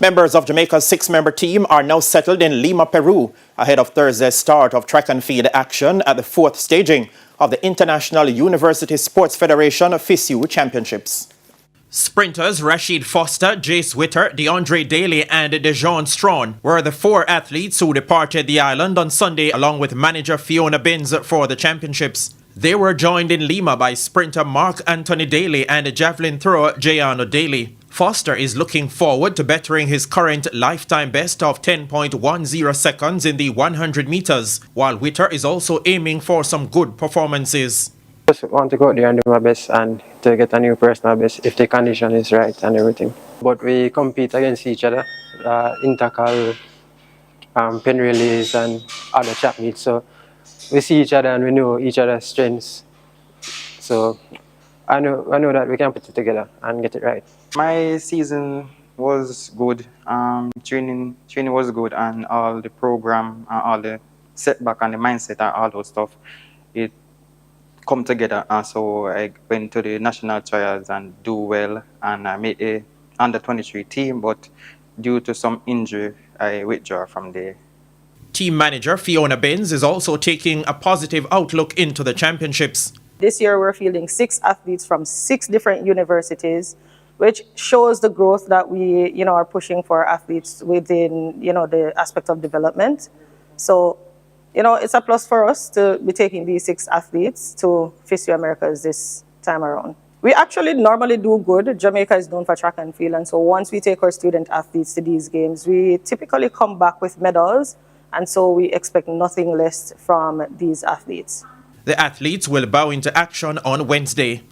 Members of Jamaica's 6-member team are now settled in Lima, Peru, ahead of Thursday's start of track and field action at the 4th staging of the International University Sports Federation FISU Championships. Sprinters Rashid Foster, Jace Witter, DeAndre Daly and Dejon Strawn were the 4 athletes who departed the island on Sunday along with manager Fiona Binns for the championships. They were joined in Lima by sprinter Mark Anthony Daly and javelin thrower Jayano Daly. Foster is looking forward to bettering his current lifetime best of 10.10 seconds in the 100 meters, while Witter is also aiming for some good performances. Just want to go out there and do my best and to get a new personal best if the condition is right and everything. But we compete against each other, intercal, pen relays and other track meets. So we see each other and we know each other's strengths. So I know that we can put it together and get it right. My season was good. Training was good, and all the program, all the setback and the mindset and all those stuff, it come together. So I went to the national trials and do well, and I made a under-23 team. But due to some injury, I withdraw from there. Team manager Fiona Binns is also taking a positive outlook into the championships. This year we're fielding 6 athletes from 6 different universities, which shows the growth that we are pushing for athletes within the aspect of development. So it's a plus for us to be taking these 6 athletes to FISU Americas this time around. We actually normally do good. Jamaica is known for track and field, and so once we take our student athletes to these games, we typically come back with medals, and so we expect nothing less from these athletes. The athletes will bow into action on Wednesday.